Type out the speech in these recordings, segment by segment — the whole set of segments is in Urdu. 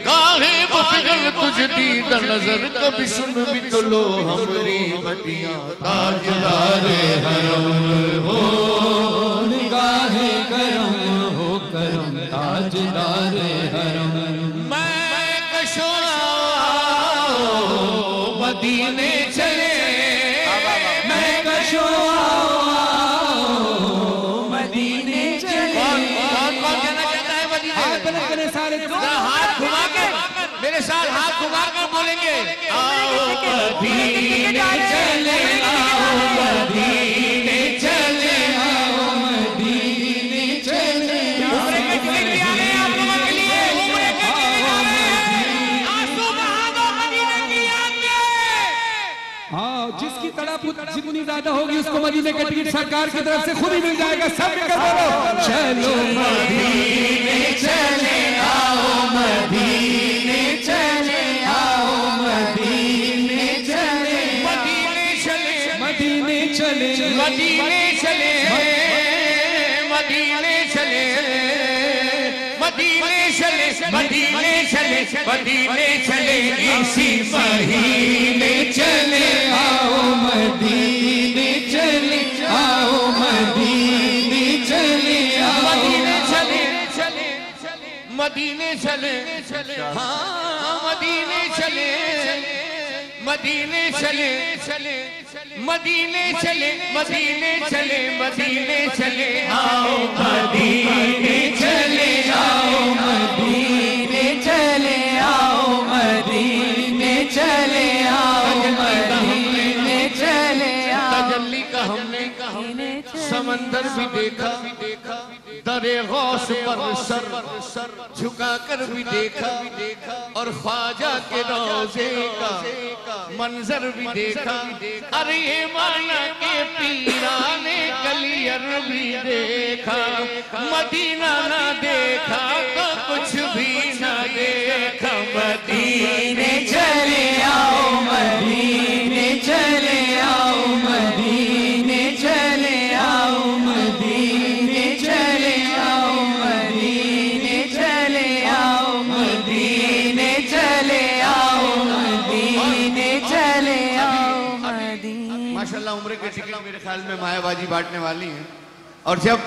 گاہے بفغر تجھ دید نظر کبھی سن بھی تو لو ہمری مدیاں تاجدار حرم ہو نگاہ کرم ہو کرم تاجدار حرم میں کشو مدینے چلے میں کشو مدینے چلے کون کہنا چاہتا ہے مدینے ہاتھ بلند کریں سارے ہاتھ گھما کے میرے ساتھ ہاتھ گھما کر بولیں گے آؤ مدینے چلے آؤ مدینے چلے آؤ مدینے چلے عمرے کے ٹکٹ بھی آ گئے آپ لوگوں کے لیے عمرے کے ٹکٹ آ گئے آنسو بہا دو مدینے کی یاد میں ہاں جس کی تڑپ جتنی زیادہ ہوگی اس کو مدینے کا ٹکٹ سرکار کی طرف سے خود ہی مل جائے گا سب مل کر بولو چلو مدینے چلے آؤ مدینے چلے آؤ مدینے چلے مدینے چلے مدینے چلے مدینے چلے مدینے چلے مدینے چلے مدینے چلے مدینے چلے اسی مہینے چلے آؤ مدینے چلے آؤ مدینے چلے آؤ مدینے چلے مدینے چلے ہاں مدینے چلے مدینے چلے مدینے چلے مدینے چلے مدینے چلے آؤ مدینے چلے آؤ مدینے چلے آؤ مدینے چلے آؤ مدینے چلے آؤ تجلی کا ہم نے سمندر بھی دیکھا در غوث پر سر جھکا کر بھی دیکھا اور خواجہ کے روضے کا منظر بھی دیکھا ارے یہ مانا کے پیرانے کلیر بھی دیکھا مدینہ نہ دیکھا تو کچھ بھی نہ دیکھا مدینے چلے آؤ مدینے چلے آؤ مدینے چلے آؤ مدینے چلے آؤ مدینے چلے آؤ مدینے چلے آؤ مدینے چلے آؤ مدینے ماشاءاللہ عمرے کے ٹکٹ میرے خیال میں مایا باجی بانٹنے والی ہیں اور جب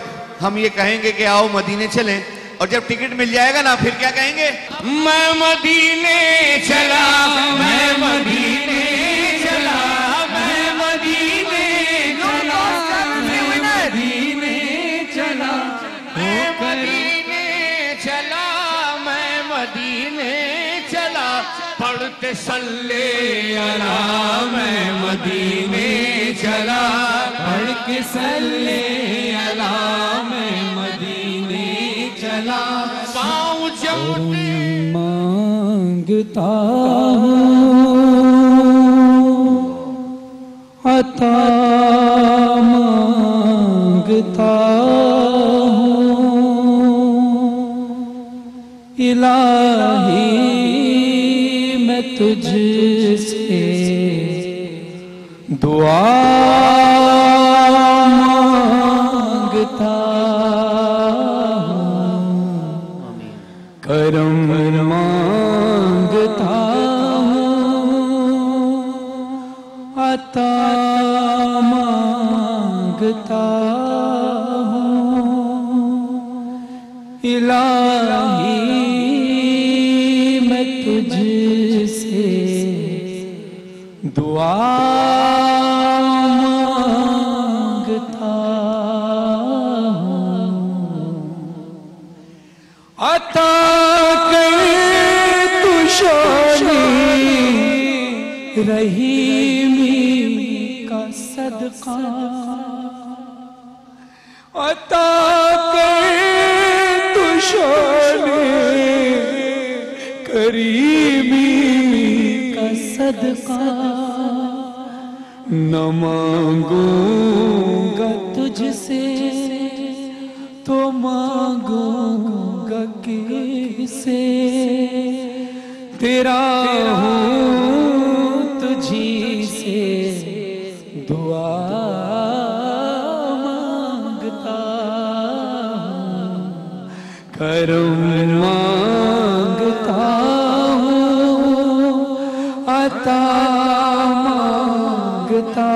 ہم یہ کہیں گے کہ آؤ مدینے چلیں اور جب ٹکٹ مل جائے گا نا پھر کیا کہیں گے میں مدینے چلا میں مدینے چلا میں مدینے چلا مدینے چلا میں مدینے چلا میں مدینے چلا پڑھتے صلی اللہ میں مدینے چلا پڑھ کے صلی اللہ میں مدینے چلا پاؤں چمٹے مانگتا عطا مانگتا الہی میں تجھ سے دعا مانگتا کرم مانگتا عطا مانگتا الہی میں تجھ سے دعا مانگتا عطا کر تو شانی رحیمی کا صدقہ عطا کر تو شانی کریمی کا صدقہ نہ مانگوں گا تجھ سے تو مانگوں گا کس سے تیرا ہوں تجھی سے دعا مانگتا ہوں کرم مانگتا عطا مانگتا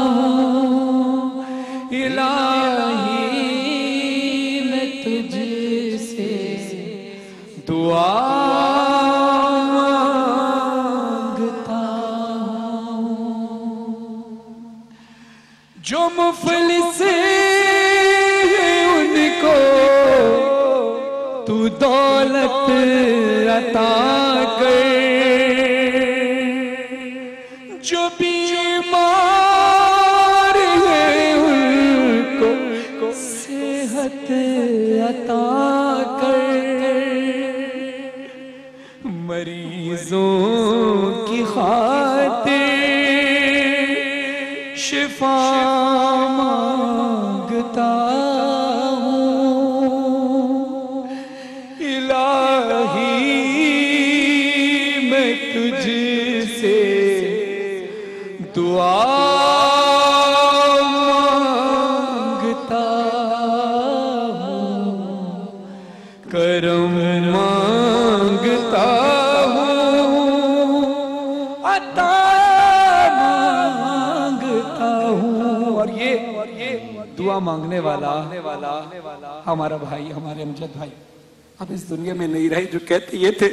ہوں الہی میں تجھ سے دعا مانگتا ہوں جو مفلس ان کو تو دولت عطا کر جو بیمار ہیں ان کو صحت عطا کر مریضوں کی خاطر شفا مانگتا ہوں الہی میں تجھ سے دعا مانگتا ہوں کرم مانگتا ہوں عطا مانگتا ہوں اور یہ دعا مانگنے والا ہمارا بھائی ہمارے امجد بھائی اب اس دنیا میں نہیں رہے جو کہتے یہ تھے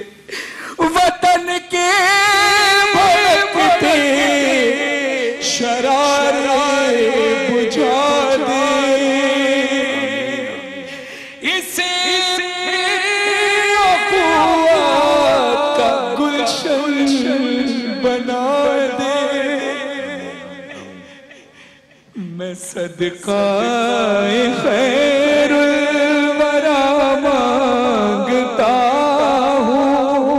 وطن کے بھڑکتے شرارے بجھا دے اسے اخوات کا گلشن بنا دے میں صدقہ خیر الورا مانگتا ہوں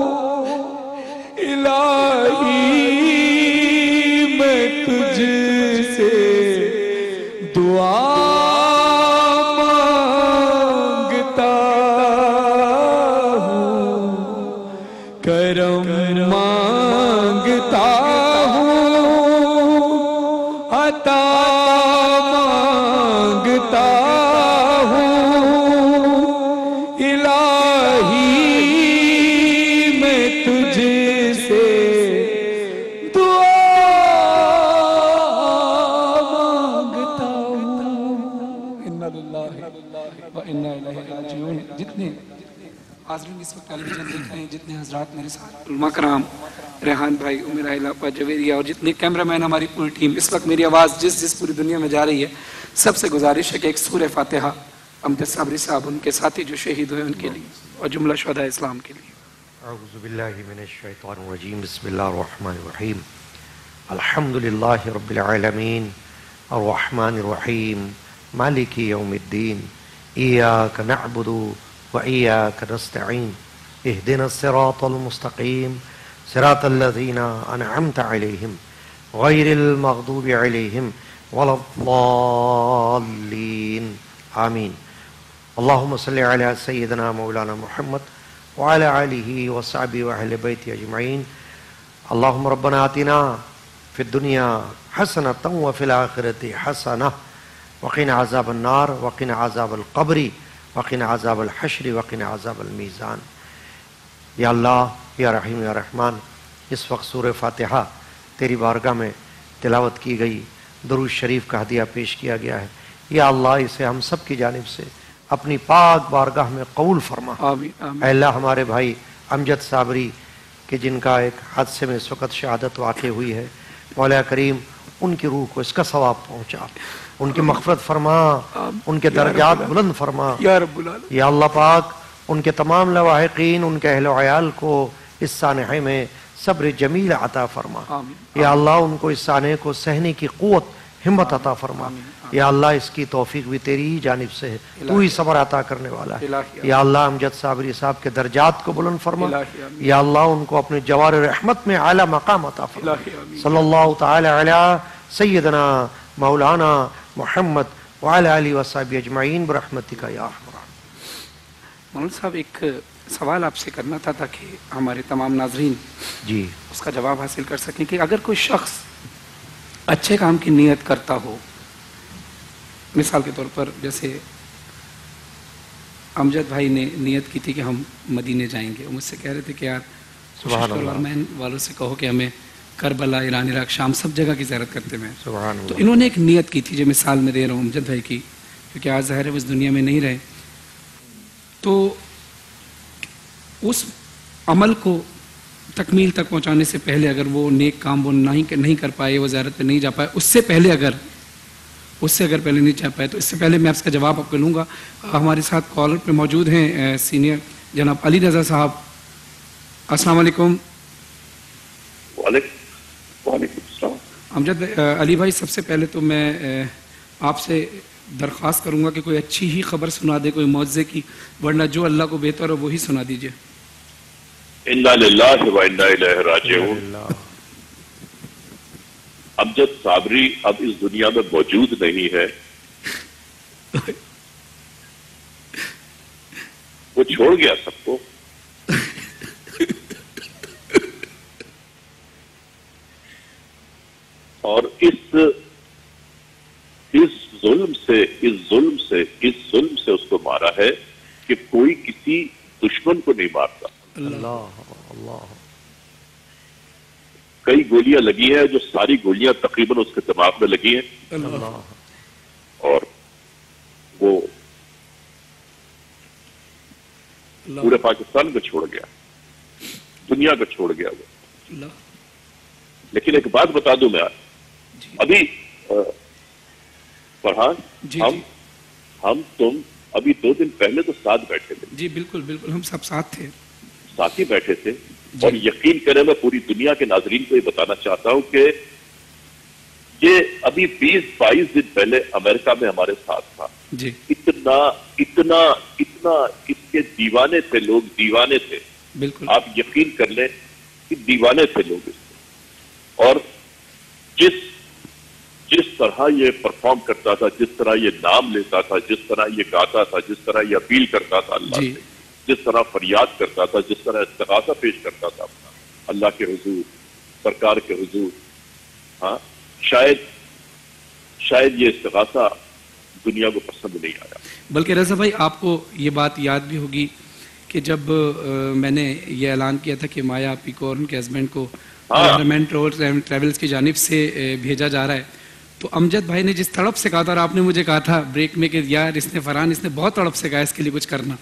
الہی میں تجھ سے دعا مانگتا ہوں کرم مانگتا ہوں عطا مانگتا ہوں الہی میں تجھ سے دعا مانگتا ہوں اِنَّا لِلَّهِ وَإِنَّا إِلَيْهِ رَاجِعُونَ جتنے حاضرین اس وقت ٹیلی ویژن دیکھ رہے ہیں جتنے حضرات میرے ساتھ علماء کرام ریحان بھائی عمر علاقہ جویریہ اور جتنے کیمرہ مین ہماری پوری ٹیم اس وقت میری آواز جس پوری دنیا میں جا رہی ہے سب سے گزارش ہے کہ ایک سورہ فاتحہ امجد صابری صاحب ان کے ساتھی جو شہید ہوئے ان کے لیے اور جملہ شہداء اسلام کے لیے اعوذ باللہ من الشیطان الرجیم بسم اللہ الرحمن الرحیم الحمدللہ رب العالمین الرحمن الرحیم مالک یوم الدین ایاک نعبد وإياك نستعين اهدنا الصراط المستقيم صراط الذين أنعمت عليهم غير المغضوب عليهم ولا الضالين آمين اللهم صل على سيدنا مولانا محمد وعلى آله وصحبه وأهل بيته أجمعين اللهم ربنا آتنا في الدنيا حسنة وفي الآخرة حسنة وقنا عذاب النار وقنا عذاب القبر وقنا عذاب الحشر وقنا عذاب المیزان یا اللہ یا رحیم یا رحمان اس وقت سورہ فاتحہ تیری بارگاہ میں تلاوت کی گئی درود شریف کا ہدیہ پیش کیا گیا ہے یا اللہ اسے ہم سب کی جانب سے اپنی پاک بارگاہ میں قبول فرما آمین آمین اے اللہ ہمارے بھائی امجد صابری کہ جن کا ایک حادثے میں اس وقت شہادت واقع ہوئی ہے مولا کریم ان کی روح کو اس کا ثواب پہنچا ان کی مغفرت فرما ان کے درجات بلند فرما یا رب العالمین یا اللہ پاک ان کے تمام لواحقین ان کے اہل و عیال کو اس سانحے میں صبر جمیل عطا فرما یا اللہ ان کو اس سانحے کو سہنے کی قوت ہمت عطا فرما یا اللہ اس کی توفیق بھی تیری ہی جانب سے ہے تو ہی صبر عطا کرنے والا ہے یا اللہ امجد صابری صاحب کے درجات کو بلند فرما یا اللہ ان کو اپنے جوار رحمت میں اعلیٰ مقام عطا فرما صلی اللہ تعالی علی سیدنا مولانا محمد وعلی آلہ وصحبہ اجمعین برحمتک یا ارحم الراحمین۔ مولانا صاحب ایک سوال آپ سے کرنا تھا تاکہ ہمارے تمام ناظرین جی اس کا جواب حاصل کر سکیں کہ اگر کوئی شخص اچھے کام کی نیت کرتا ہو، مثال کے طور پر جیسے امجد بھائی نے نیت کی تھی کہ ہم مدینے جائیں گے، وہ مجھ سے کہہ رہے تھے کہ یار سبحان اللہ. اور میں والوں سے کہو کہ ہمیں کربلا، ایران، عراق، شام سب جگہ کی زیارت کرتے ہیں. سبحان تو اللہ. انہوں نے ایک نیت کی تھی جو مثال میں دے رہا ہوں امجد بھائی کی، کیونکہ آج ظاہر ہے وہ اس دنیا میں نہیں رہے. تو اس عمل کو تکمیل تک پہنچانے سے پہلے اگر وہ نیک کام وہ نہیں کر پائے، وہ زیارت پہ نہیں جا پائے، اس سے اگر پہلے نہیں جا پائے، تو اس سے پہلے میں آپ کا جواب آپ کو لوں گا. ہمارے ساتھ کالر پہ موجود ہیں سینئر جناب علی رضا صاحب. السلام علیکم. وعلیکم السلام. امجد علی بھائی، سب سے پہلے تو میں آپ سے درخواست کروں گا کہ کوئی اچھی ہی خبر سنا دے، کوئی معجزے کی، ورنہ جو اللہ کو بہتر ہو وہی سنا دیجیے. انا للہ و انا الیہ راجعون. امجد صابری اب اس دنیا میں موجود نہیں ہے. وہ چھوڑ گیا سب کو. اور اس ظلم سے اس کو مارا ہے کہ کوئی کسی دشمن کو نہیں مارتا. اللہ اللہ. کئی گولیاں لگی ہیں جو ساری گولیاں تقریباً اس کے دماغ میں لگی ہیں. اللہ. اور وہ پورے پاکستان کو چھوڑ گیا، دنیا کو چھوڑ گیا وہ. لیکن ایک بات بتا دوں میں ابھی فرحان، ہم تم ابھی 2 دن پہلے تو ساتھ بیٹھے تھے. جی بالکل بالکل، ہم سب ساتھ تھے، ساتھ ہی بیٹھے تھے. اور یقین کریں میں پوری دنیا کے ناظرین کو یہ بتانا چاہتا ہوں کہ یہ ابھی 20-22 دن پہلے امریکہ میں ہمارے ساتھ تھا. جی اتنا اس کے دیوانے تھے لوگ، دیوانے تھے. بالکل. آپ یقین کر لیں کہ دیوانے تھے لوگ اس سے. اور جس طرح یہ پرفارم کرتا تھا، جس طرح یہ نام لیتا تھا، جس طرح یہ گاتا تھا، جس طرح یہ اپیل کرتا تھا اللہ سے، جس طرح فریاد کرتا تھا، جس طرح استغاثہ پیش کرتا تھا اپنا اللہ کے حضور، سرکار کے حضور. ہاں شاید یہ استغاثہ دنیا کو پسند نہیں آیا. بلکہ رضا بھائی آپ کو یہ بات یاد بھی ہوگی کہ جب میں نے یہ اعلان کیا تھا کہ مایا آپی کو اور ان کے ہسبینڈ کو گورنمنٹ ٹریولز کی جانب سے بھیجا جا رہا ہے، تو امجد بھائی نے جس تڑپ سے کہا تھا، اور آپ نے مجھے کہا تھا بریک میں کہ یار اس نے فرحان، اس نے بہت تڑپ سے کہا اس کے لیے کچھ کرنا.